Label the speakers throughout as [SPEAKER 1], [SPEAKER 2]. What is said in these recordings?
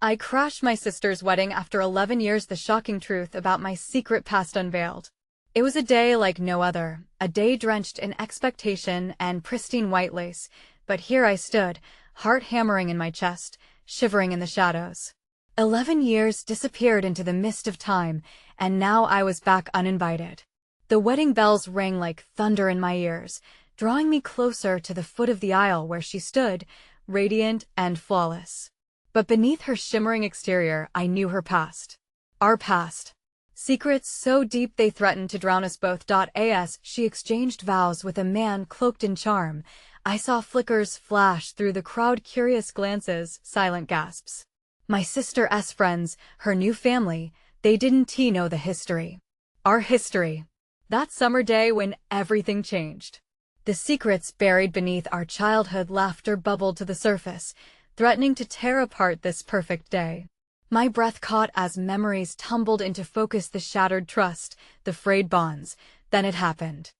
[SPEAKER 1] I crashed my sister's wedding after 11 years, the shocking truth about my secret past unveiled. It was a day like no other, a day drenched in expectation and pristine white lace, but here I stood, heart hammering in my chest, shivering in the shadows. 11 years disappeared into the mist of time, and now I was back uninvited. The wedding bells rang like thunder in my ears, drawing me closer to the foot of the aisle where she stood, radiant and flawless. But beneath her shimmering exterior, I knew her past. Our past. Secrets so deep they threatened to drown us both. As she exchanged vows with a man cloaked in charm, I saw flickers flash through the crowd, curious glances, silent gasps. My sister's friends, her new family, they didn't know the history. Our history. That summer day when everything changed. The secrets buried beneath our childhood laughter bubbled to the surface, threatening to tear apart this perfect day. My breath caught as memories tumbled into focus, the shattered trust, the frayed bonds. Then it happened.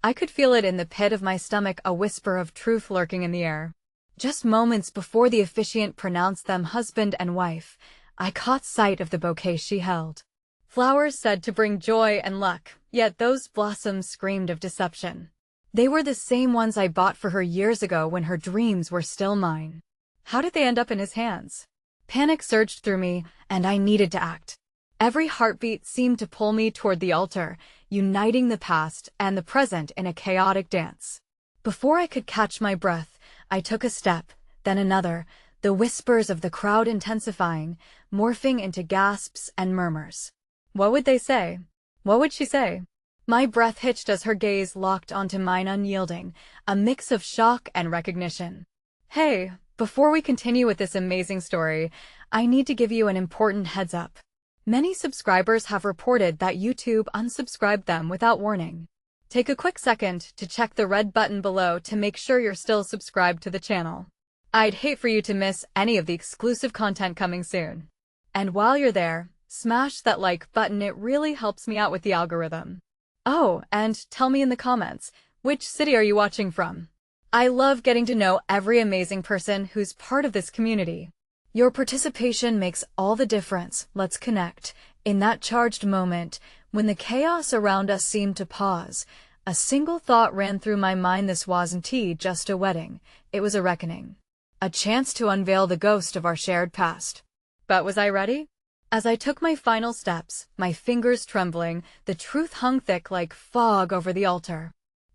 [SPEAKER 1] I could feel it in the pit of my stomach, a whisper of truth lurking in the air. Just moments before the officiant pronounced them husband and wife, I caught sight of the bouquet she held. Flowers said to bring joy and luck, yet those blossoms screamed of deception. They were the same ones I bought for her years ago when her dreams were still mine. How did they end up in his hands? Panic surged through me, and I needed to act. Every heartbeat seemed to pull me toward the altar, uniting the past and the present in a chaotic dance. Before I could catch my breath, I took a step, then another, the whispers of the crowd intensifying, morphing into gasps and murmurs. What would they say? What would she say? My breath hitched as her gaze locked onto mine, unyielding, a mix of shock and recognition. Hey, before we continue with this amazing story, I need to give you an important heads up. Many subscribers have reported that YouTube unsubscribed them without warning. Take a quick second to check the red button below to make sure you're still subscribed to the channel. I'd hate for you to miss any of the exclusive content coming soon. And while you're there, smash that like button, it really helps me out with the algorithm. Oh, and tell me in the comments, which city are you watching from? I love getting to know every amazing person who's part of this community. Your participation makes all the difference. Let's connect. In that charged moment, when the chaos around us seemed to pause, a single thought ran through my mind. This wasn't just a wedding, it was a reckoning. A chance to unveil the ghost of our shared past. But was I ready? As I took my final steps, my fingers trembling, the truth hung thick like fog over the altar.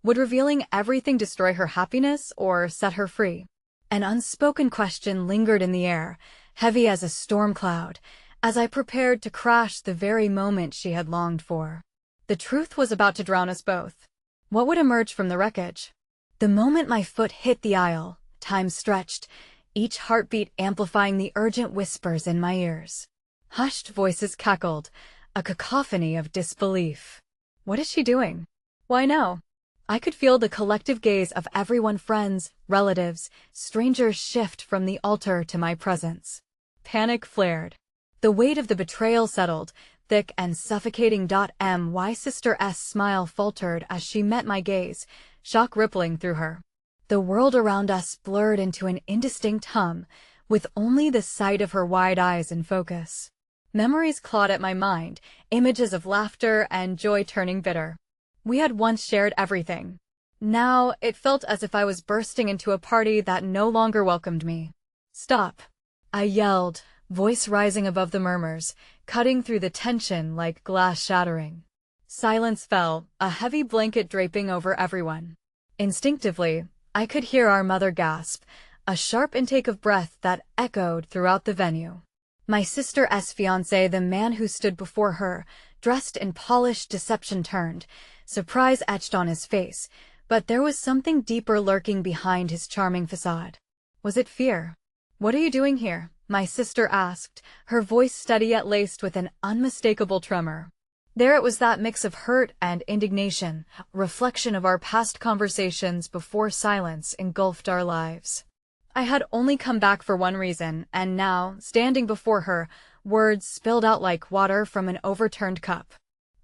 [SPEAKER 1] Would revealing everything destroy her happiness or set her free? An unspoken question lingered in the air, heavy as a storm cloud, as I prepared to crash the very moment she had longed for. The truth was about to drown us both. What would emerge from the wreckage? The moment my foot hit the aisle, time stretched, each heartbeat amplifying the urgent whispers in my ears. Hushed voices cackled, a cacophony of disbelief. What is she doing? Why no? I could feel the collective gaze of everyone, friends, relatives, strangers, shift from the altar to my presence. Panic flared. The weight of the betrayal settled, thick and suffocating. My sister's smile faltered as she met my gaze, shock rippling through her. The world around us blurred into an indistinct hum, with only the sight of her wide eyes in focus. Memories clawed at my mind, images of laughter and joy turning bitter. We had once shared everything. Now, it felt as if I was bursting into a party that no longer welcomed me. Stop! I yelled, voice rising above the murmurs, cutting through the tension like glass shattering. Silence fell, a heavy blanket draping over everyone. Instinctively, I could hear our mother gasp, a sharp intake of breath that echoed throughout the venue. My sister's fiancé, the man who stood before her, dressed in polished deception, turned, surprise etched on his face, but there was something deeper lurking behind his charming facade. Was it fear? What are you doing here? My sister asked, her voice steady yet laced with an unmistakable tremor. There it was, that mix of hurt and indignation, a reflection of our past conversations before silence engulfed our lives. I had only come back for one reason, and now, standing before her, words spilled out like water from an overturned cup.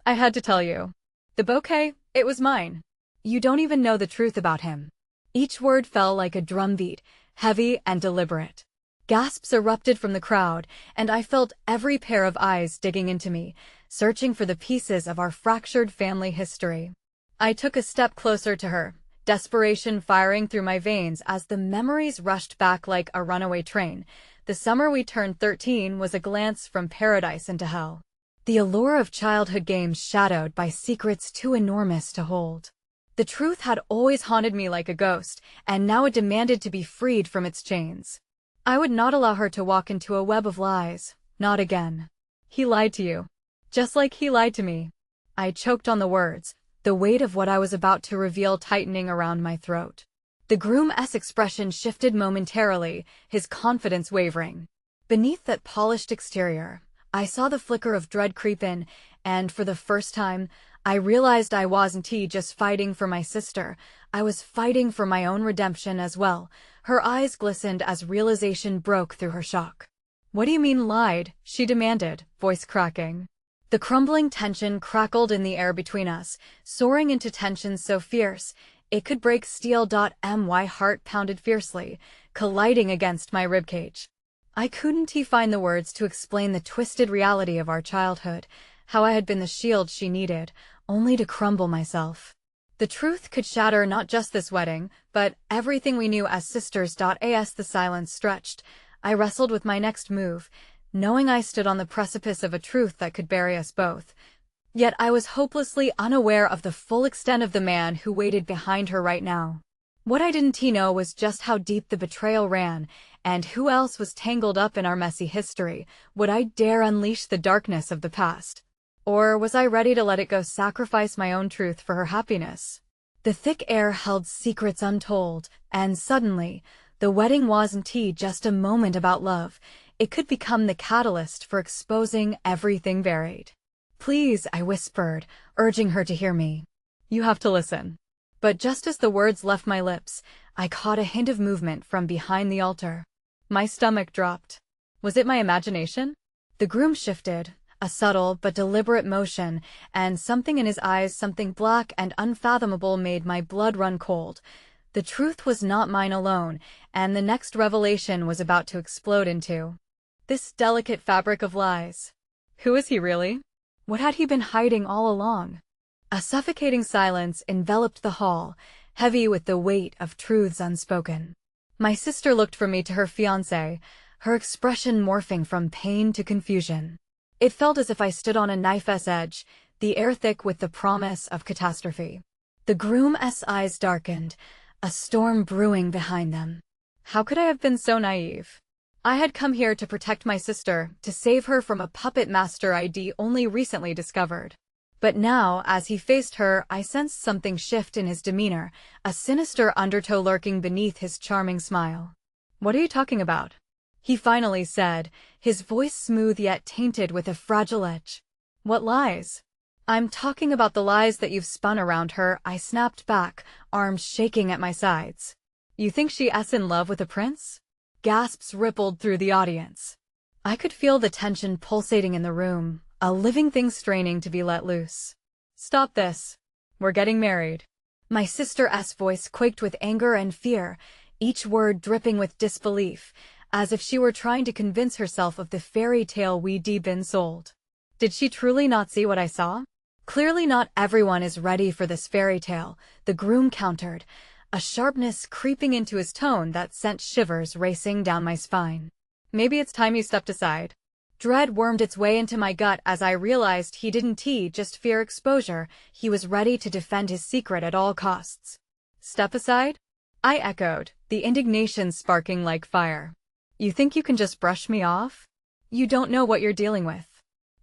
[SPEAKER 1] I had to tell you. The bouquet, it was mine. You don't even know the truth about him. Each word fell like a drumbeat, heavy and deliberate. Gasps erupted from the crowd, and I felt every pair of eyes digging into me, searching for the pieces of our fractured family history. I took a step closer to her, desperation firing through my veins as the memories rushed back like a runaway train. The summer we turned 13 was a glance from paradise into hell. The allure of childhood games shadowed by secrets too enormous to hold. The truth had always haunted me like a ghost, and now it demanded to be freed from its chains. I would not allow her to walk into a web of lies, not again. He lied to you. Just like he lied to me. I choked on the words, the weight of what I was about to reveal tightening around my throat. The groom's expression shifted momentarily, his confidence wavering. Beneath that polished exterior, I saw the flicker of dread creep in, and for the first time, I realized I wasn't just fighting for my sister. I was fighting for my own redemption as well. Her eyes glistened as realization broke through her shock. "What do you mean lied?" she demanded, voice cracking. The crumbling tension crackled in the air between us, soaring into tension so fierce, it could break steel. My heart pounded fiercely, colliding against my ribcage. I couldn't find the words to explain the twisted reality of our childhood, how I had been the shield she needed, only to crumble myself. The truth could shatter not just this wedding, but everything we knew as sisters. As the silence stretched, I wrestled with my next move, knowing I stood on the precipice of a truth that could bury us both. Yet I was hopelessly unaware of the full extent of the man who waited behind her right now. What I didn't know was just how deep the betrayal ran, and who else was tangled up in our messy history. Would I dare unleash the darkness of the past? Or was I ready to let it go, sacrifice my own truth for her happiness? The thick air held secrets untold, and suddenly, the wedding wasn't just a moment about love. It could become the catalyst for exposing everything buried. "Please," I whispered, urging her to hear me. "You have to listen." But just as the words left my lips, I caught a hint of movement from behind the altar. My stomach dropped. Was it my imagination? The groom shifted, a subtle but deliberate motion, and something in his eyes, something black and unfathomable, made my blood run cold. The truth was not mine alone, and the next revelation was about to explode into this delicate fabric of lies. Who is he really? What had he been hiding all along? A suffocating silence enveloped the hall, heavy with the weight of truths unspoken. My sister looked from me to her fiancé, her expression morphing from pain to confusion. It felt as if I stood on a knife's edge, the air thick with the promise of catastrophe. The groom's eyes darkened, a storm brewing behind them. How could I have been so naive? I had come here to protect my sister, to save her from a puppet master I'd only recently discovered. But now, as he faced her, I sensed something shift in his demeanor, a sinister undertow lurking beneath his charming smile. "What are you talking about?" he finally said, his voice smooth yet tainted with a fragile edge. "What lies?" "I'm talking about the lies that you've spun around her," I snapped back, arms shaking at my sides. "You think she's in love with a prince?" Gasps rippled through the audience. I could feel the tension pulsating in the room, a living thing straining to be let loose. "Stop this. We're getting married." My sister's voice quaked with anger and fear, each word dripping with disbelief, as if she were trying to convince herself of the fairy tale we'd been sold. Did she truly not see what I saw? "Clearly not everyone is ready for this fairy tale," the groom countered, a sharpness creeping into his tone that sent shivers racing down my spine. "Maybe it's time you stepped aside." Dread wormed its way into my gut as I realized he didn't just fear exposure, he was ready to defend his secret at all costs. "Step aside?" I echoed, the indignation sparking like fire. "You think you can just brush me off? You don't know what you're dealing with."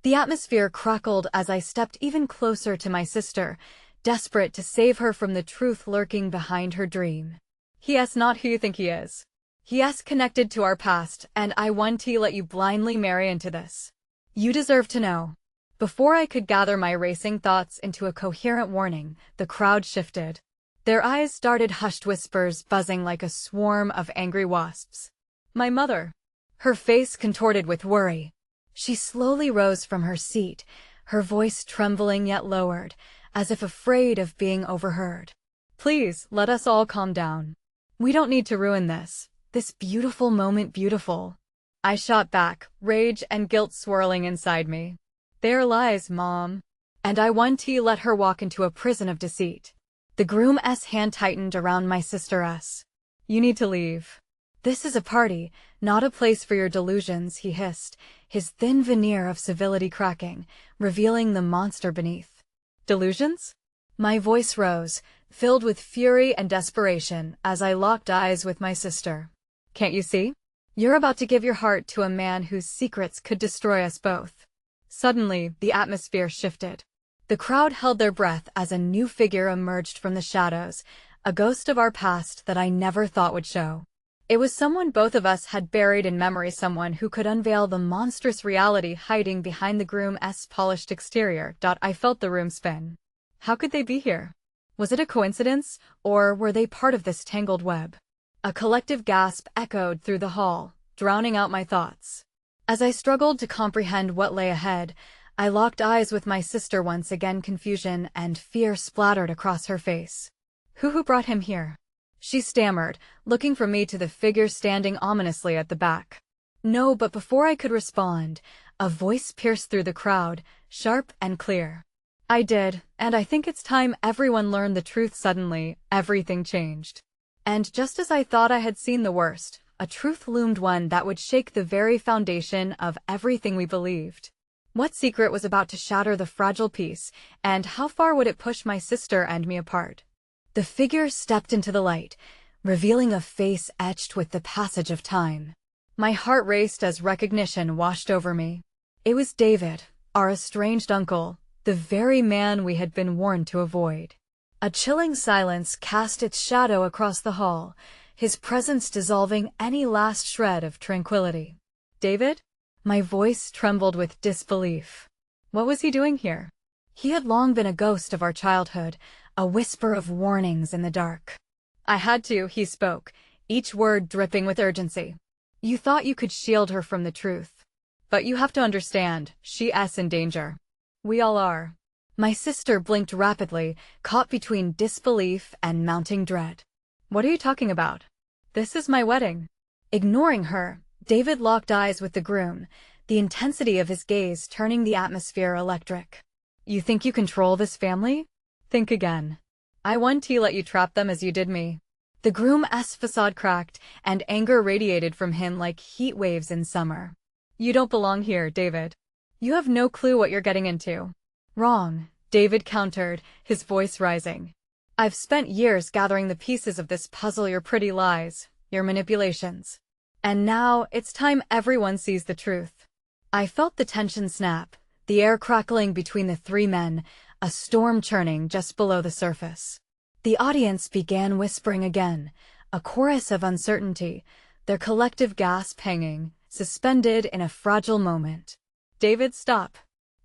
[SPEAKER 1] The atmosphere crackled as I stepped even closer to my sister, desperate to save her from the truth lurking behind her dream. "He's not who you think he is. He's connected to our past, and I want to let you blindly marry into this. You deserve to know." Before I could gather my racing thoughts into a coherent warning, the crowd shifted. Their eyes darted hushed whispers buzzing like a swarm of angry wasps. "My mother." Her face contorted with worry. She slowly rose from her seat, her voice trembling yet lowered, as if afraid of being overheard. "Please, let us all calm down. We don't need to ruin this. This beautiful moment beautiful. I shot back, rage and guilt swirling inside me. There lies, Mom. And I let her walk into a prison of deceit. The groom's hand tightened around my sister's. You need to leave. This is a party, not a place for your delusions, he hissed, his thin veneer of civility cracking, revealing the monster beneath. Delusions? My voice rose, filled with fury and desperation, as I locked eyes with my sister. Can't you see? You're about to give your heart to a man whose secrets could destroy us both. Suddenly, the atmosphere shifted. The crowd held their breath as a new figure emerged from the shadows, a ghost of our past that I never thought would show. It was someone both of us had buried in memory, someone who could unveil the monstrous reality hiding behind the groom's polished exterior. I felt the room spin. How could they be here? Was it a coincidence, or were they part of this tangled web? A collective gasp echoed through the hall, drowning out my thoughts. As I struggled to comprehend what lay ahead, I locked eyes with my sister once again. Confusion and fear splattered across her face. Who brought him here? She stammered, looking from me to the figure standing ominously at the back. No, but before I could respond, a voice pierced through the crowd, sharp and clear. I did, and I think it's time everyone learned the truth. Suddenly, everything changed. And just as I thought I had seen the worst, a truth loomed, one that would shake the very foundation of everything we believed. What secret was about to shatter the fragile peace, and how far would it push my sister and me apart? The figure stepped into the light, revealing a face etched with the passage of time. My heart raced as recognition washed over me. It was David, our estranged uncle, the very man we had been warned to avoid. A chilling silence cast its shadow across the hall, his presence dissolving any last shred of tranquility. David? My voice trembled with disbelief. What was he doing here? He had long been a ghost of our childhood, a whisper of warnings in the dark. I had to, he spoke, each word dripping with urgency. You thought you could shield her from the truth. But you have to understand, she's in danger. We all are. My sister blinked rapidly, caught between disbelief and mounting dread. What are you talking about? This is my wedding. Ignoring her, David locked eyes with the groom, the intensity of his gaze turning the atmosphere electric. You think you control this family? Think again. I won't let you trap them as you did me. The groom's facade cracked, and anger radiated from him like heat waves in summer. You don't belong here, David. You have no clue what you're getting into. Wrong, David countered, his voice rising. I've spent years gathering the pieces of this puzzle, your pretty lies, your manipulations. And now, it's time everyone sees the truth. I felt the tension snap, the air crackling between the three men, a storm churning just below the surface. The audience began whispering again, a chorus of uncertainty, their collective gasp hanging, suspended in a fragile moment. David, stop!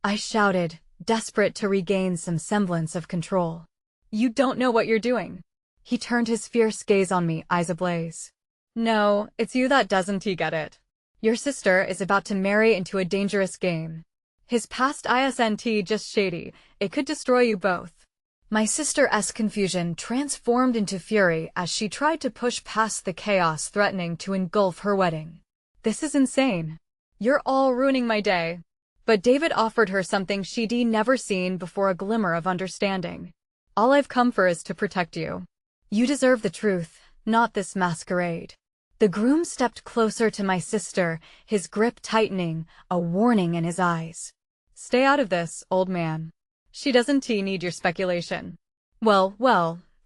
[SPEAKER 1] I shouted, desperate to regain some semblance of control. You don't know what you're doing. He turned his fierce gaze on me, eyes ablaze. No, it's you that doesn't get it. Your sister is about to marry into a dangerous game. His past isn't just shady, it could destroy you both. My sister's confusion transformed into fury as she tried to push past the chaos threatening to engulf her wedding. This is insane. You're all ruining my day. But David offered her something she'd never seen before, a glimmer of understanding. All I've come for is to protect you. You deserve the truth, not this masquerade. The groom stepped closer to my sister, his grip tightening, a warning in his eyes. Stay out of this, old man. She doesn't need your speculation. Well,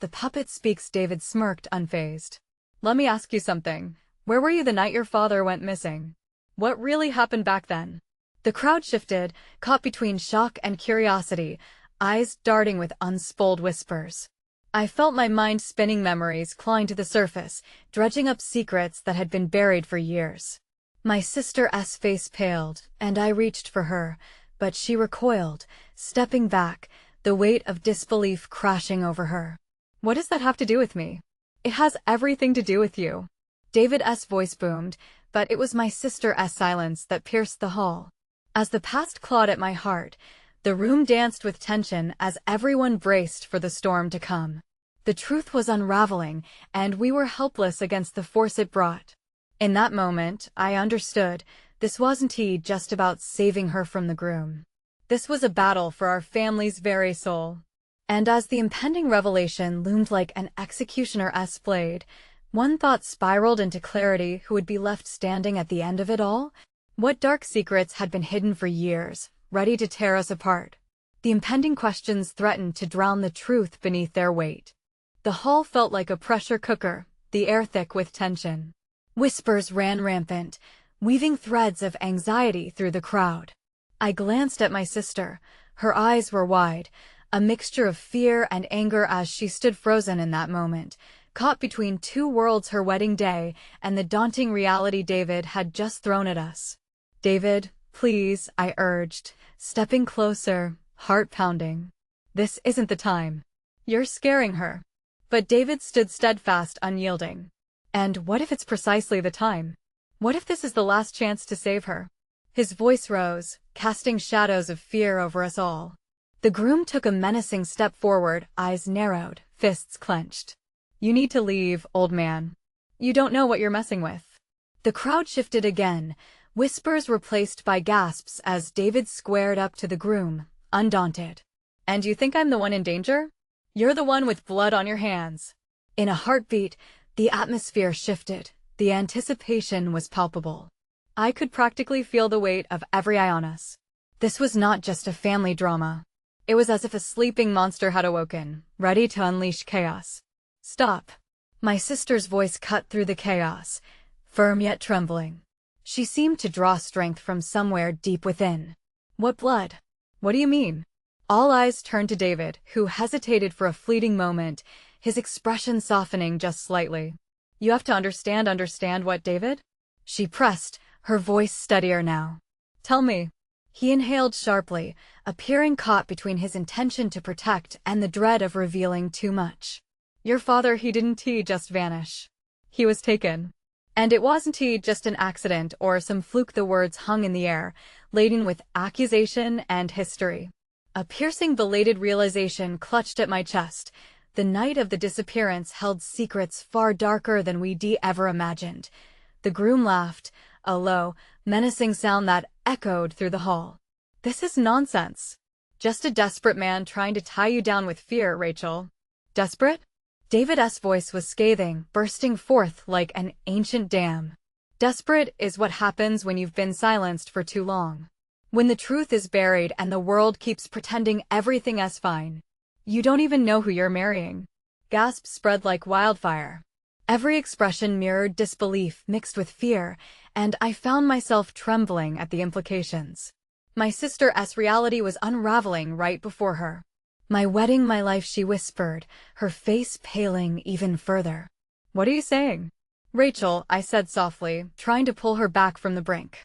[SPEAKER 1] the puppet speaks, David smirked, unfazed. Let me ask you something. Where were you the night your father went missing? What really happened back then? The crowd shifted, caught between shock and curiosity, eyes darting with unspooled whispers. I felt my mind spinning, memories clawing to the surface, dredging up secrets that had been buried for years. My sister's face paled, and I reached for her, but she recoiled, stepping back, the weight of disbelief crashing over her. What does that have to do with me? It has everything to do with you. David's voice boomed, but it was my sister's silence that pierced the hall. As the past clawed at my heart, the room danced with tension as everyone braced for the storm to come. The The truth was unraveling, and we were helpless against the force it brought. In that moment, I understood, this wasn't just about saving her from the groom. This was a battle for our family's very soul. And as the impending revelation loomed like an executioner's blade, one thought spiraled into clarity: who would be left standing at the end of it all? What dark secrets had been hidden for years, ready to tear us apart? The impending questions threatened to drown the truth beneath their weight. The hall felt like a pressure cooker, the air thick with tension. Whispers ran rampant, weaving threads of anxiety through the crowd. I glanced at my sister. Her eyes were wide, a mixture of fear and anger as she stood frozen in that moment, caught between two worlds: her wedding day and the daunting reality David had just thrown at us. "David, please," I urged, stepping closer, heart pounding. "This isn't the time. You're scaring her." But David stood steadfast, unyielding. "And what if it's precisely the time? What if this is the last chance to save her?" His voice rose, casting shadows of fear over us all. The groom took a menacing step forward, eyes narrowed, fists clenched. "You need to leave, old man. You don't know what you're messing with." The crowd shifted again, whispers replaced by gasps as David squared up to the groom, undaunted. "And you think I'm the one in danger? You're the one with blood on your hands." In a heartbeat, the atmosphere shifted. The anticipation was palpable. I could practically feel the weight of every eye on us. This was not just a family drama. It was as if a sleeping monster had awoken, ready to unleash chaos. "Stop." My sister's voice cut through the chaos, firm yet trembling. She seemed to draw strength from somewhere deep within. "What blood? What do you mean?" All eyes turned to David, who hesitated for a fleeting moment, his expression softening just slightly. "You have to understand what, David?" She pressed, her voice steadier now. "Tell me." He inhaled sharply, appearing caught between his intention to protect and the dread of revealing too much. "Your father, he didn't just vanish. He was taken. And it wasn't just an accident or some fluke." The words hung in the air, laden with accusation and history. A piercing, belated realization clutched at my chest. The night of the disappearance held secrets far darker than we'd ever imagined. The groom laughed, a low, menacing sound that echoed through the hall. "This is nonsense. Just a desperate man trying to tie you down with fear, Rachel." "Desperate?" David's voice was scathing, bursting forth like an ancient dam. "Desperate is what happens when you've been silenced for too long. When the truth is buried and the world keeps pretending everything is fine. You don't even know who you're marrying." Gasps spread like wildfire. Every expression mirrored disbelief mixed with fear, and I found myself trembling at the implications. My sister's reality was unraveling right before her. "My wedding, my life," she whispered, her face paling even further. "What are you saying?" "Rachel," I said softly, trying to pull her back from the brink.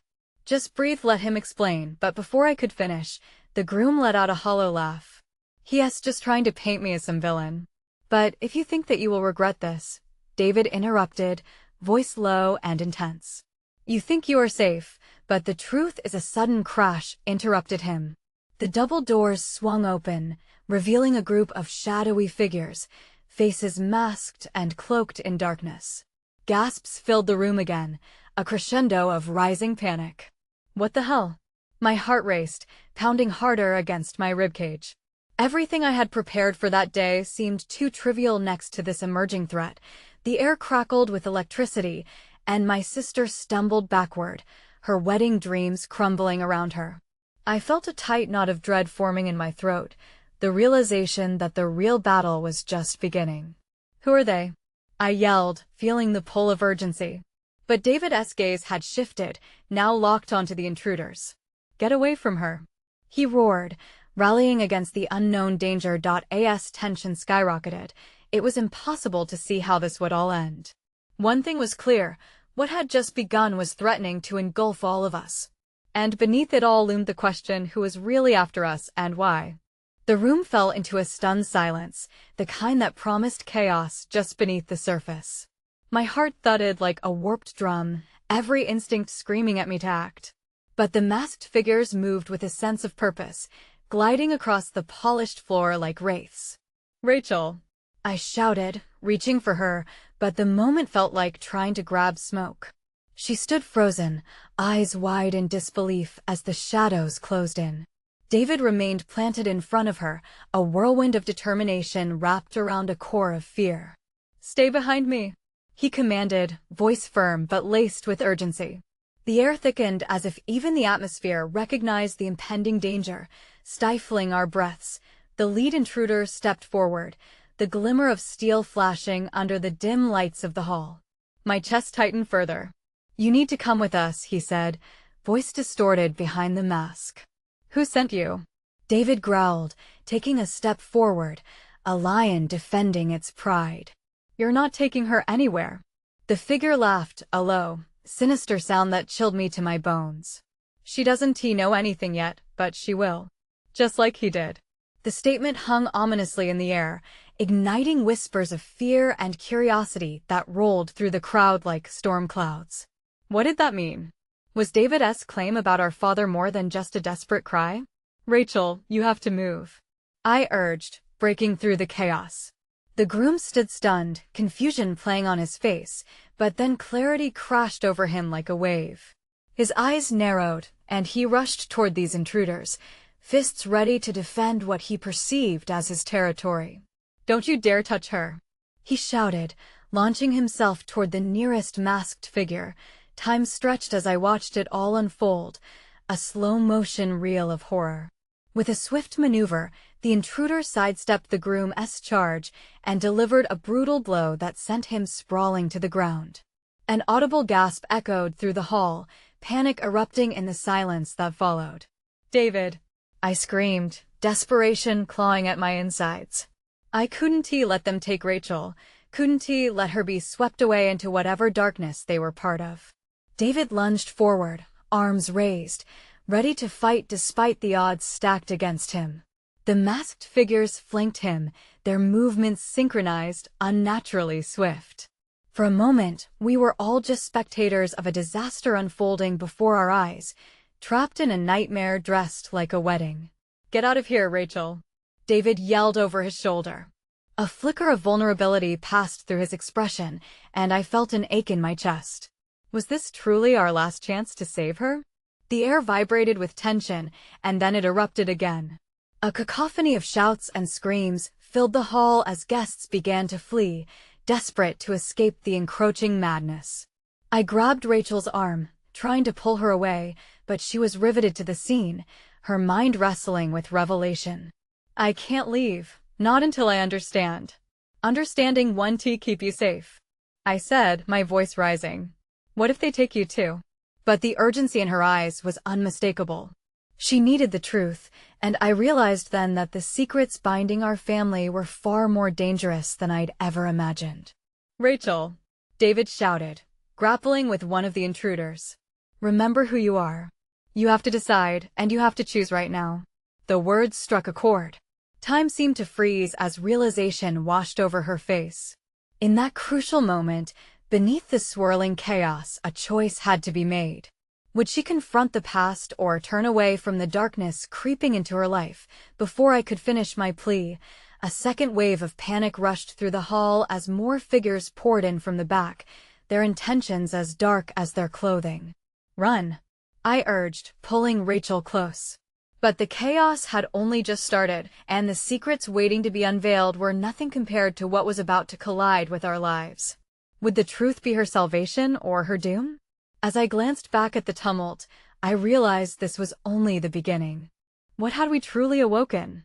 [SPEAKER 1] "Just breathe, let him explain." But before I could finish, the groom let out a hollow laugh. "He is just trying to paint me as some villain." "But if you think that you will regret this," David interrupted, voice low and intense. "You think you are safe, but the truth is." A sudden crash interrupted him. The double doors swung open, revealing a group of shadowy figures, faces masked and cloaked in darkness. Gasps filled the room again, a crescendo of rising panic. "What the hell?" My heart raced, pounding harder against my ribcage. Everything I had prepared for that day seemed too trivial next to this emerging threat. The air crackled with electricity, and my sister stumbled backward, her wedding dreams crumbling around her. I felt a tight knot of dread forming in my throat, the realization that the real battle was just beginning. "Who are they?" I yelled, feeling the pull of urgency. But David's gaze had shifted, now locked onto the intruders. "Get away from her," he roared, rallying against the unknown danger. As tension skyrocketed, it was impossible to see how this would all end. One thing was clear: what had just begun was threatening to engulf all of us. And beneath it all loomed the question: who was really after us and why? The room fell into a stunned silence, the kind that promised chaos just beneath the surface. My heart thudded like a warped drum, every instinct screaming at me to act. But the masked figures moved with a sense of purpose, gliding across the polished floor like wraiths. "Rachel." I shouted, reaching for her, but the moment felt like trying to grab smoke. She stood frozen, eyes wide in disbelief as the shadows closed in. David remained planted in front of her, a whirlwind of determination wrapped around a core of fear. "Stay behind me," he commanded, voice firm but laced with urgency. The air thickened as if even the atmosphere recognized the impending danger, stifling our breaths. The lead intruder stepped forward, the glimmer of steel flashing under the dim lights of the hall. My chest tightened further. "You need to come with us," he said, voice distorted behind the mask. "Who sent you?" David growled, taking a step forward, a lion defending its pride. "You're not taking her anywhere." The figure laughed, a low, sinister sound that chilled me to my bones. "She doesn't know anything yet, but she will. Just like he did." The statement hung ominously in the air, igniting whispers of fear and curiosity that rolled through the crowd like storm clouds. What did that mean? Was David's claim about our father more than just a desperate cry? "Rachel, you have to move," I urged, breaking through the chaos. The groom stood stunned, confusion playing on his face, but then clarity crashed over him like a wave. His eyes narrowed, and he rushed toward these intruders, fists ready to defend what he perceived as his territory. "Don't you dare touch her," he shouted, launching himself toward the nearest masked figure. Time stretched as I watched it all unfold, a slow-motion reel of horror. With a swift maneuver, the intruder sidestepped the groom's charge and delivered a brutal blow that sent him sprawling to the ground. An audible gasp echoed through the hall, panic erupting in the silence that followed. "David!" I screamed, desperation clawing at my insides. I couldn't let them take Rachel, couldn't let her be swept away into whatever darkness they were part of. David lunged forward, arms raised, ready to fight despite the odds stacked against him. The masked figures flanked him, their movements synchronized, unnaturally swift. For a moment, we were all just spectators of a disaster unfolding before our eyes, trapped in a nightmare dressed like a wedding. "Get out of here, Rachel," David yelled over his shoulder. A flicker of vulnerability passed through his expression, and I felt an ache in my chest. Was this truly our last chance to save her? The air vibrated with tension, and then it erupted again. A cacophony of shouts and screams filled the hall as guests began to flee, desperate to escape the encroaching madness. I grabbed Rachel's arm, trying to pull her away, but she was riveted to the scene, her mind wrestling with revelation. "I can't leave, not until I understand. Understanding won't keep you safe," I said, my voice rising. "What if they take you too?" But the urgency in her eyes was unmistakable. She needed the truth, and I realized then that the secrets binding our family were far more dangerous than I'd ever imagined. "Rachel," David shouted, grappling with one of the intruders. "Remember who you are. You have to decide, and you have to choose right now." The words struck a chord. Time seemed to freeze as realization washed over her face. In that crucial moment, beneath the swirling chaos, a choice had to be made. Would she confront the past or turn away from the darkness creeping into her life? Before I could finish my plea, a second wave of panic rushed through the hall as more figures poured in from the back, their intentions as dark as their clothing. "Run," I urged, pulling Rachel close. But the chaos had only just started, and the secrets waiting to be unveiled were nothing compared to what was about to collide with our lives. Would the truth be her salvation or her doom? As I glanced back at the tumult, I realized this was only the beginning. What had we truly awoken?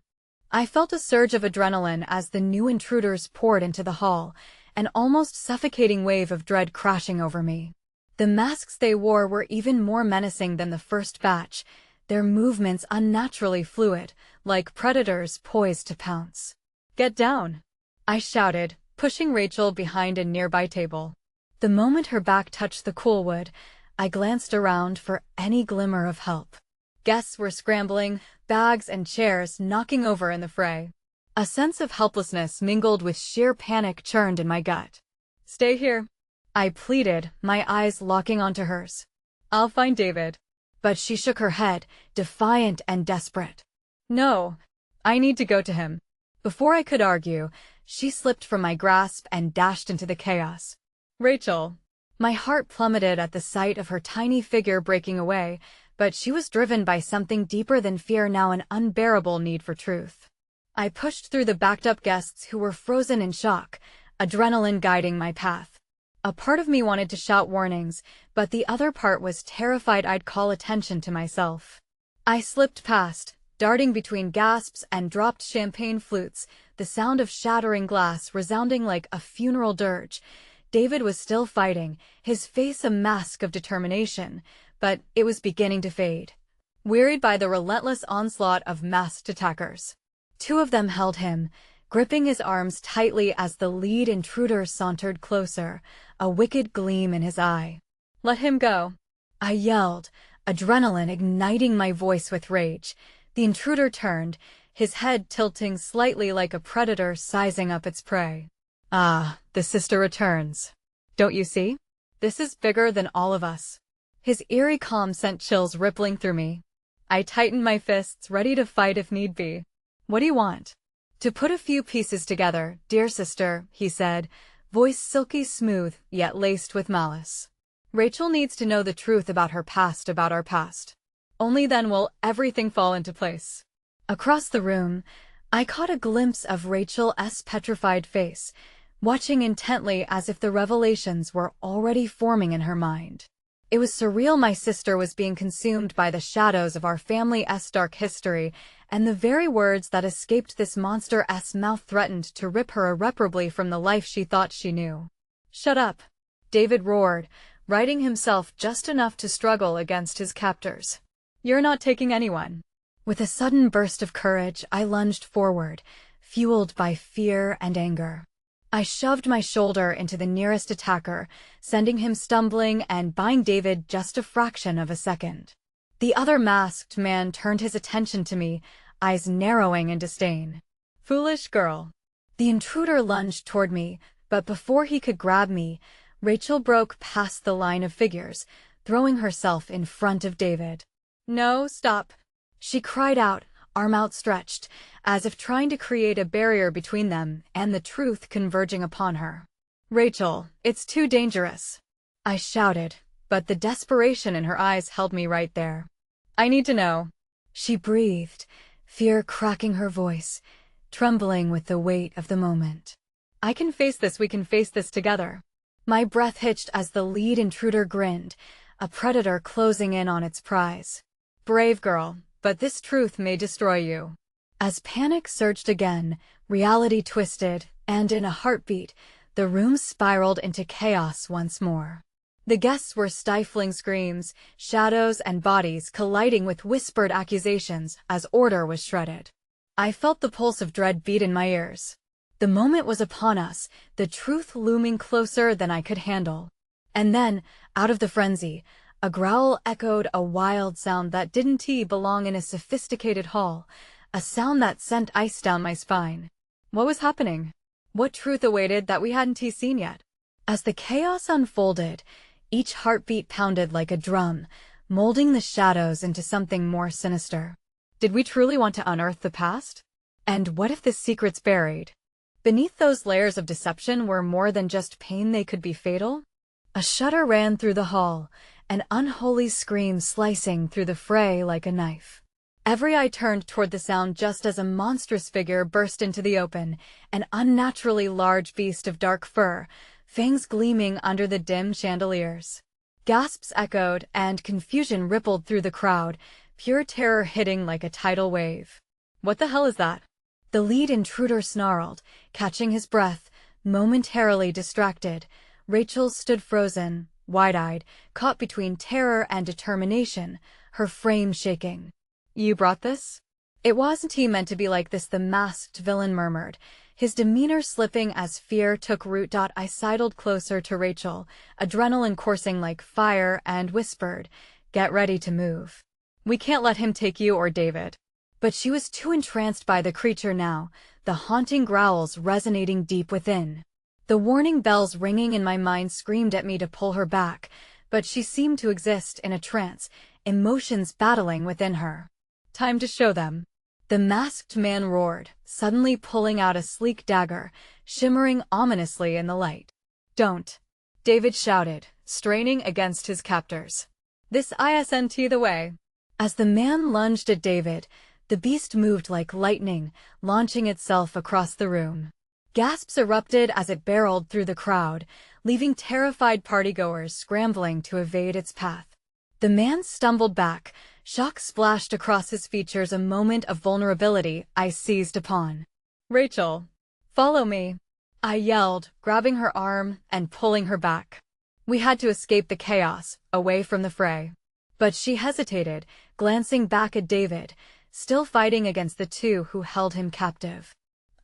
[SPEAKER 1] I felt a surge of adrenaline as the new intruders poured into the hall, an almost suffocating wave of dread crashing over me. The masks they wore were even more menacing than the first batch, their movements unnaturally fluid, like predators poised to pounce. "Get down," I shouted, pushing Rachel behind a nearby table. The moment her back touched the cool wood, I glanced around for any glimmer of help. Guests were scrambling, bags and chairs knocking over in the fray. A sense of helplessness mingled with sheer panic churned in my gut. "Stay here," I pleaded, my eyes locking onto hers. "I'll find David." But she shook her head, defiant and desperate. "No, I need to go to him." Before I could argue, She slipped from my grasp and dashed into the chaos. Rachel. My heart plummeted at the sight of her tiny figure breaking away, but she was driven by something deeper than fear, now an unbearable need for truth. I pushed through the backed-up guests who were frozen in shock, adrenaline guiding my path. A part of me wanted to shout warnings, but the other part was terrified I'd call attention to myself. I slipped past, darting between gasps and dropped champagne flutes, the sound of shattering glass resounding like a funeral dirge. David was still fighting, his face a mask of determination, but it was beginning to fade. Wearied by the relentless onslaught of masked attackers. Two of them held him, gripping his arms tightly as the lead intruder sauntered closer, a wicked gleam in his eye. "Let him go," I yelled, adrenaline igniting my voice with rage. The intruder turned, his head tilting slightly like a predator sizing up its prey. "Ah, the sister returns. Don't you see? This is bigger than all of us." His eerie calm sent chills rippling through me. I tightened my fists, ready to fight if need be. "What do you want?" "To put a few pieces together, dear sister," he said, voice silky smooth, yet laced with malice. "Rachel needs to know the truth about her past, about our past. Only then will everything fall into place." Across the room, I caught a glimpse of Rachel's petrified face, watching intently as if the revelations were already forming in her mind. It was surreal. My sister was being consumed by the shadows of our family's dark history, and the very words that escaped this monster's mouth threatened to rip her irreparably from the life she thought she knew. "Shut up," David roared, righting himself just enough to struggle against his captors. "You're not taking anyone." With a sudden burst of courage, I lunged forward, fueled by fear and anger. I shoved my shoulder into the nearest attacker, sending him stumbling and buying David just a fraction of a second. The other masked man turned his attention to me, eyes narrowing in disdain. "Foolish girl." The intruder lunged toward me, but before he could grab me, Rachel broke past the line of figures, throwing herself in front of David. "No, stop," she cried out, arm outstretched, as if trying to create a barrier between them and the truth converging upon her. "Rachel, it's too dangerous," I shouted, but the desperation in her eyes held me right there. "I need to know," she breathed, fear cracking her voice, trembling with the weight of the moment. "I can face this, we can face this together." My breath hitched as the lead intruder grinned, a predator closing in on its prize. "Brave girl, but this truth may destroy you." As panic surged again, reality twisted, and in a heartbeat, the room spiraled into chaos once more. The guests were stifling screams, shadows and bodies colliding with whispered accusations as order was shredded. I felt the pulse of dread beat in my ears. The moment was upon us, the truth looming closer than I could handle. And then, out of the frenzy, a growl echoed, a wild sound that didn't belong in a sophisticated hall, a sound that sent ice down my spine. What was happening? What truth awaited that we hadn't seen yet? As the chaos unfolded, each heartbeat pounded like a drum, molding the shadows into something more sinister. Did we truly want to unearth the past? And what if the secrets buried beneath those layers of deception were more than just pain? They could be fatal? A shudder ran through the hall, an unholy scream slicing through the fray like a knife. Every eye turned toward the sound just as a monstrous figure burst into the open, an unnaturally large beast of dark fur, fangs gleaming under the dim chandeliers. Gasps echoed, and confusion rippled through the crowd, pure terror hitting like a tidal wave. "What the hell is that?" The lead intruder snarled, catching his breath, momentarily distracted. Rachel stood frozen, wide-eyed, caught between terror and determination, her frame shaking. "You brought this?" "It wasn't meant to be like this," the masked villain murmured, his demeanor slipping as fear took root. I sidled closer to Rachel, adrenaline coursing like fire, and whispered, "Get ready to move. We can't let him take you or David." But she was too entranced by the creature now, the haunting growls resonating deep within. The warning bells ringing in my mind screamed at me to pull her back, but she seemed to exist in a trance, emotions battling within her. "Time to show them," the masked man roared, suddenly pulling out a sleek dagger, shimmering ominously in the light. "Don't!" David shouted, straining against his captors. "This isn't the way." As the man lunged at David, the beast moved like lightning, launching itself across the room. Gasps erupted as it barreled through the crowd, leaving terrified partygoers scrambling to evade its path. The man stumbled back, shock splashed across his features, a moment of vulnerability I seized upon. "Rachel, follow me," I yelled, grabbing her arm and pulling her back. We had to escape the chaos, away from the fray. But she hesitated, glancing back at David, still fighting against the two who held him captive.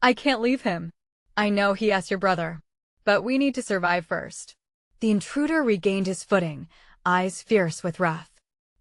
[SPEAKER 1] "I can't leave him. I know he's your brother. But we need to survive first." The intruder regained his footing, eyes fierce with wrath.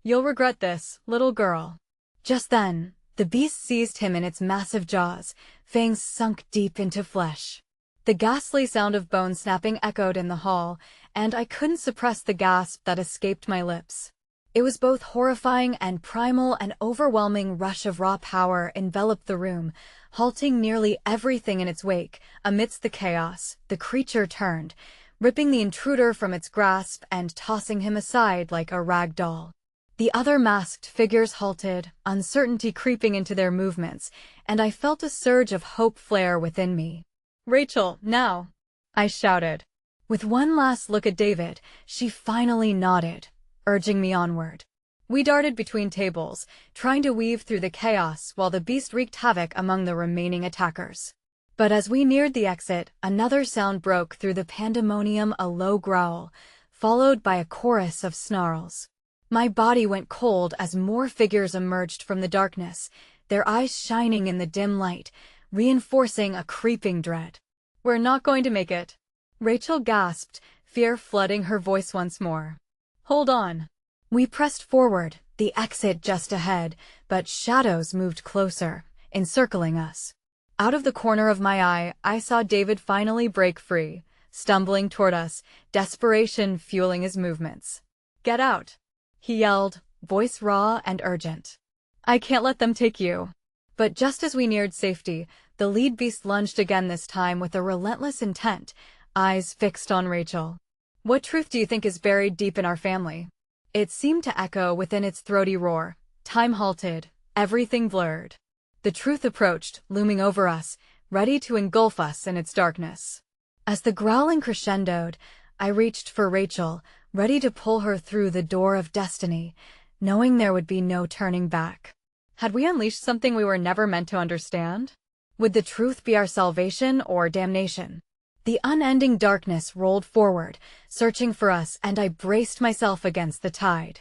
[SPEAKER 1] "You'll regret this, little girl." Just then, the beast seized him in its massive jaws, fangs sunk deep into flesh. The ghastly sound of bone snapping echoed in the hall, and I couldn't suppress the gasp that escaped my lips. It was both horrifying and primal. An overwhelming rush of raw power enveloped the room, halting nearly everything in its wake. Amidst the chaos, the creature turned, ripping the intruder from its grasp and tossing him aside like a rag doll. The other masked figures halted, uncertainty creeping into their movements, and I felt a surge of hope flare within me. "Rachel, now!" I shouted. With one last look at David, she finally nodded, urging me onward. We darted between tables, trying to weave through the chaos while the beast wreaked havoc among the remaining attackers. But as we neared the exit, another sound broke through the pandemonium, a low growl, followed by a chorus of snarls. My body went cold as more figures emerged from the darkness, their eyes shining in the dim light, reinforcing a creeping dread. "We're not going to make it," Rachel gasped, fear flooding her voice once more. "Hold on." We pressed forward, the exit just ahead, but shadows moved closer, encircling us. Out of the corner of my eye, I saw David finally break free, stumbling toward us, desperation fueling his movements. "Get out," he yelled, voice raw and urgent. "I can't let them take you." But just as we neared safety, the lead beast lunged again, this time with a relentless intent, eyes fixed on Rachel. "What truth do you think is buried deep in our family?" It seemed to echo within its throaty roar. Time halted, everything blurred. The truth approached, looming over us, ready to engulf us in its darkness. As the growling crescendoed, I reached for Rachel, ready to pull her through the door of destiny, knowing there would be no turning back. Had we unleashed something we were never meant to understand? Would the truth be our salvation or damnation? The unending darkness rolled forward, searching for us, and I braced myself against the tide.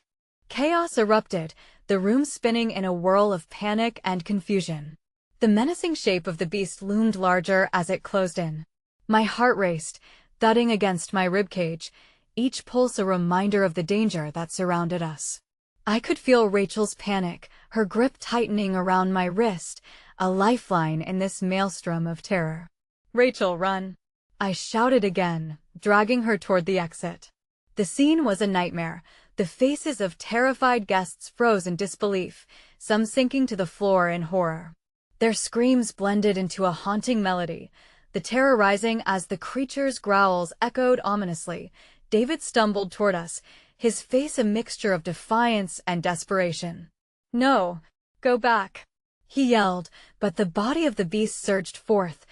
[SPEAKER 1] Chaos erupted, the room spinning in a whirl of panic and confusion. The menacing shape of the beast loomed larger as it closed in. My heart raced, thudding against my ribcage, each pulse a reminder of the danger that surrounded us. I could feel Rachel's panic, her grip tightening around my wrist, a lifeline in this maelstrom of terror. "Rachel, run!" I shouted again, dragging her toward the exit. The scene was a nightmare, the faces of terrified guests froze in disbelief, some sinking to the floor in horror. Their screams blended into a haunting melody, the terror rising as the creature's growls echoed ominously. David stumbled toward us, his face a mixture of defiance and desperation. "No, go back," he yelled, but the body of the beast surged forth,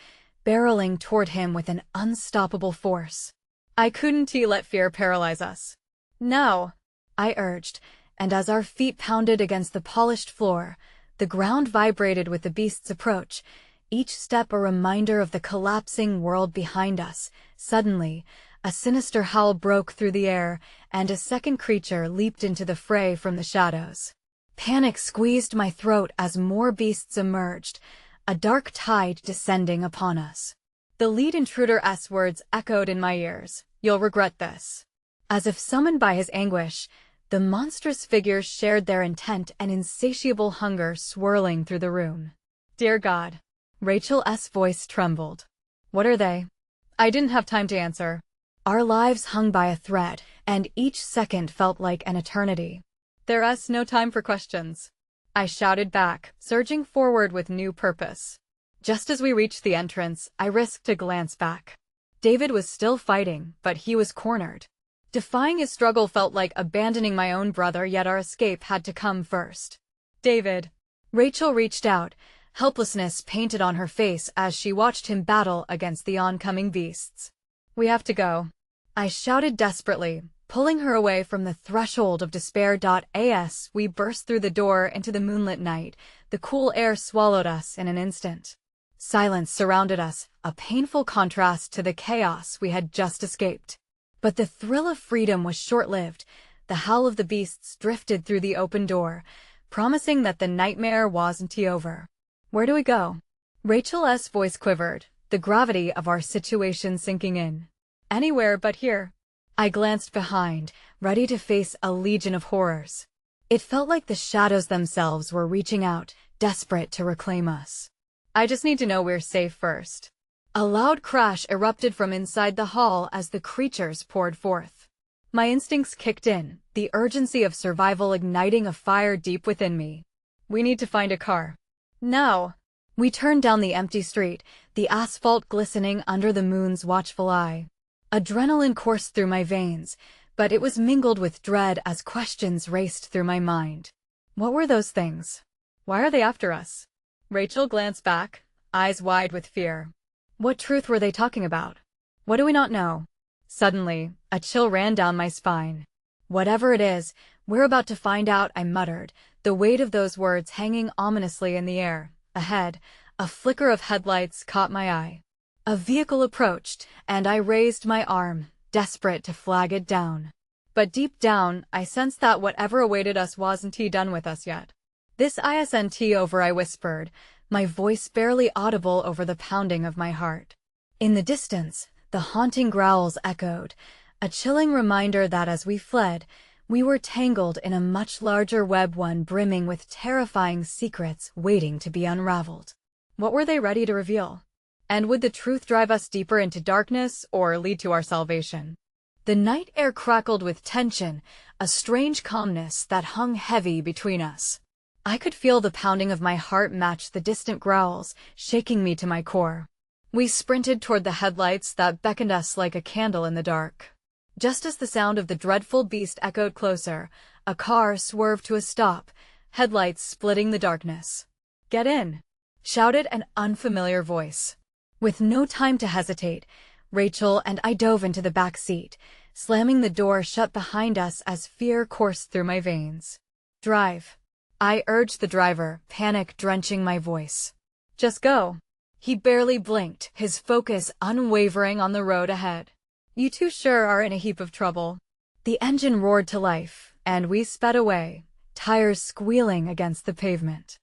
[SPEAKER 1] barreling toward him with an unstoppable force. I couldn't let fear paralyze us. "Now," I urged, and as our feet pounded against the polished floor, the ground vibrated with the beast's approach, each step a reminder of the collapsing world behind us. Suddenly, a sinister howl broke through the air, and a second creature leaped into the fray from the shadows. Panic squeezed my throat as more beasts emerged, a dark tide descending upon us. The lead intruder's words echoed in my ears, "You'll regret this." As if summoned by his anguish, the monstrous figures shared their intent, an insatiable hunger swirling through the room. "Dear God." Rachel's voice trembled. "What are they?" I didn't have time to answer. Our lives hung by a thread, and each second felt like an eternity. "There's no time for questions," I shouted back, surging forward with new purpose. Just as we reached the entrance, I risked a glance back. David was still fighting, but he was cornered. Defying his struggle felt like abandoning my own brother, yet our escape had to come first. David. Rachel reached out, helplessness painted on her face as she watched him battle against the oncoming beasts. We have to go, I shouted desperately, pulling her away from the threshold of despair. As we burst through the door into the moonlit night, the cool air swallowed us in an instant. Silence surrounded us, a painful contrast to the chaos we had just escaped. But the thrill of freedom was short-lived. The howl of the beasts drifted through the open door, promising that the nightmare wasn't over. Where do we go? Rachel's voice quivered, the gravity of our situation sinking in. Anywhere but here. I glanced behind, ready to face a legion of horrors. It felt like the shadows themselves were reaching out, desperate to reclaim us. I just need to know we're safe first. A loud crash erupted from inside the hall as the creatures poured forth. My instincts kicked in, the urgency of survival igniting a fire deep within me. We need to find a car. Now. We turned down the empty street, the asphalt glistening under the moon's watchful eye. Adrenaline coursed through my veins, but it was mingled with dread as questions raced through my mind. What were those things? Why are they after us? Rachel glanced back, eyes wide with fear. What truth were they talking about? What do we not know? Suddenly, a chill ran down my spine. Whatever it is, we're about to find out, I muttered, the weight of those words hanging ominously in the air. Ahead, a flicker of headlights caught my eye. A vehicle approached, and I raised my arm, desperate to flag it down. But deep down, I sensed that whatever awaited us wasn't done with us yet. This isn't over, I whispered, my voice barely audible over the pounding of my heart. In the distance, the haunting growls echoed, a chilling reminder that as we fled, we were tangled in a much larger web, one brimming with terrifying secrets waiting to be unraveled. What were they ready to reveal? And would the truth drive us deeper into darkness or lead to our salvation? The night air crackled with tension, a strange calmness that hung heavy between us. I could feel the pounding of my heart match the distant growls, shaking me to my core. We sprinted toward the headlights that beckoned us like a candle in the dark. Just as the sound of the dreadful beast echoed closer, a car swerved to a stop, headlights splitting the darkness. "Get in!" shouted an unfamiliar voice. With no time to hesitate, Rachel and I dove into the back seat, slamming the door shut behind us as fear coursed through my veins. "Drive," I urged the driver, panic drenching my voice. "Just go." He barely blinked, his focus unwavering on the road ahead. "You two sure are in a heap of trouble." The engine roared to life, and we sped away, tires squealing against the pavement.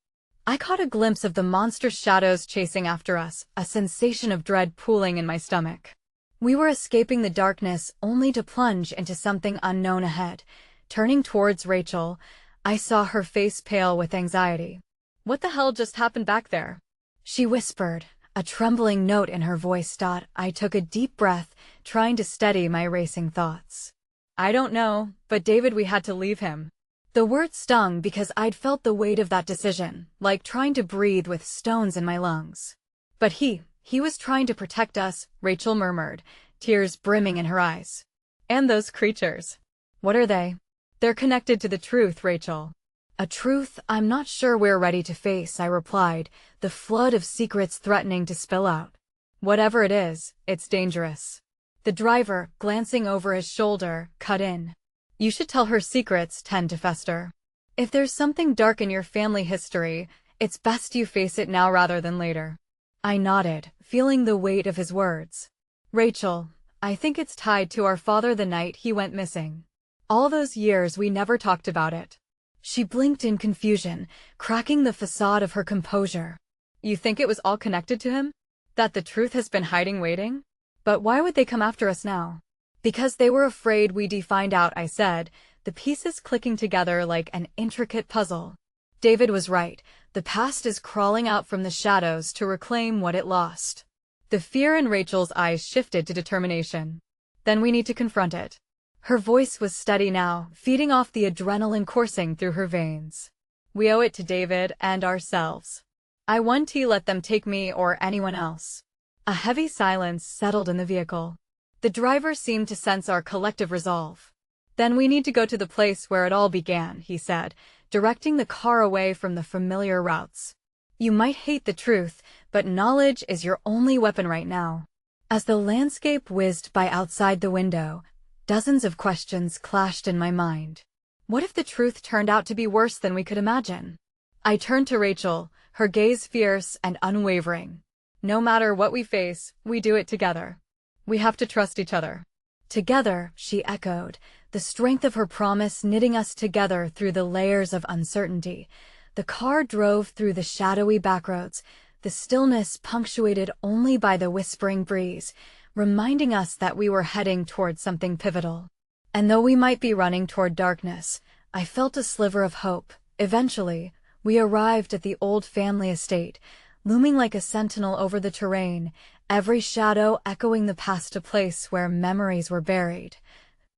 [SPEAKER 1] I caught a glimpse of the monster shadows chasing after us, a sensation of dread pooling in my stomach. We were escaping the darkness only to plunge into something unknown ahead. Turning towards Rachel, I saw her face pale with anxiety. "What the hell just happened back there?" she whispered, a trembling note in her voice. I took a deep breath, trying to steady my racing thoughts. "I don't know, but David, we had to leave him." The word stung because I'd felt the weight of that decision, like trying to breathe with stones in my lungs. "But he was trying to protect us," Rachel murmured, tears brimming in her eyes. "And those creatures. What are they?" "They're connected to the truth, Rachel." "A truth I'm not sure we're ready to face," I replied, the flood of secrets threatening to spill out. "Whatever it is, it's dangerous." The driver, glancing over his shoulder, cut in. "You should tell her secrets tend to fester. If there's something dark in your family history, it's best you face it now rather than later." I nodded, feeling the weight of his words. "Rachel, I think it's tied to our father the night he went missing. All those years we never talked about it." She blinked in confusion, cracking the facade of her composure. "You think it was all connected to him? That the truth has been hiding waiting? But why would they come after us now?" "Because they were afraid we'd find out," I said, the pieces clicking together like an intricate puzzle. David was right. The past is crawling out from the shadows to reclaim what it lost. The fear in Rachel's eyes shifted to determination. "Then we need to confront it." Her voice was steady now, feeding off the adrenaline coursing through her veins. "We owe it to David and ourselves." I won't let them take me or anyone else. A heavy silence settled in the vehicle. The driver seemed to sense our collective resolve. Then we need to go to the place where it all began, he said, directing the car away from the familiar routes. You might hate the truth, but knowledge is your only weapon right now. As the landscape whizzed by outside the window, dozens of questions clashed in my mind. What if the truth turned out to be worse than we could imagine? I turned to Rachel, her gaze fierce and unwavering. No matter what we face, we do it together. We have to trust each other. Together, she echoed, the strength of her promise knitting us together through the layers of uncertainty. The car drove through the shadowy backroads, the stillness punctuated only by the whispering breeze, reminding us that we were heading toward something pivotal. And though we might be running toward darkness, I felt a sliver of hope. Eventually, we arrived at the old family estate, looming like a sentinel over the terrain, every shadow echoing the past, a place where memories were buried.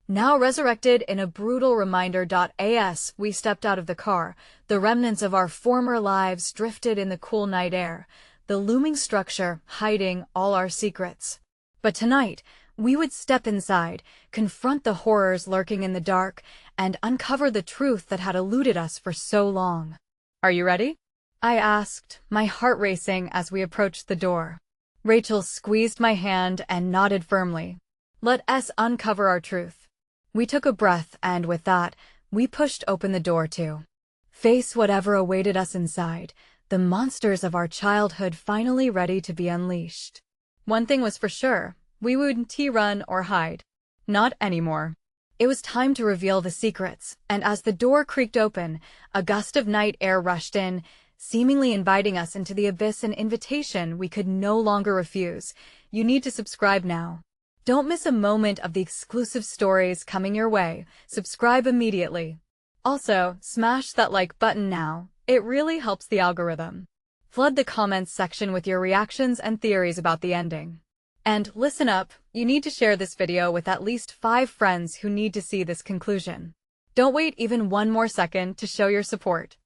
[SPEAKER 1] Now resurrected in a brutal reminder. As we stepped out of the car, the remnants of our former lives drifted in the cool night air, the looming structure hiding all our secrets. But tonight, we would step inside, confront the horrors lurking in the dark, and uncover the truth that had eluded us for so long. Are you ready? I asked, my heart racing as we approached the door. Rachel squeezed my hand and nodded firmly. Let us uncover our truth. We took a breath, and with that, we pushed open the door to face whatever awaited us inside, the monsters of our childhood finally ready to be unleashed. One thing was for sure, we wouldn't run or hide. Not anymore. It was time to reveal the secrets, and as the door creaked open, a gust of night air rushed in, seemingly inviting us into the abyss, an invitation we could no longer refuse. You need to subscribe now. Don't miss a moment of the exclusive stories coming your way. Subscribe immediately. Also, smash that like button now. It really helps the algorithm. Flood the comments section with your reactions and theories about the ending. And listen up, you need to share this video with at least 5 friends who need to see this conclusion. Don't wait even one more second to show your support.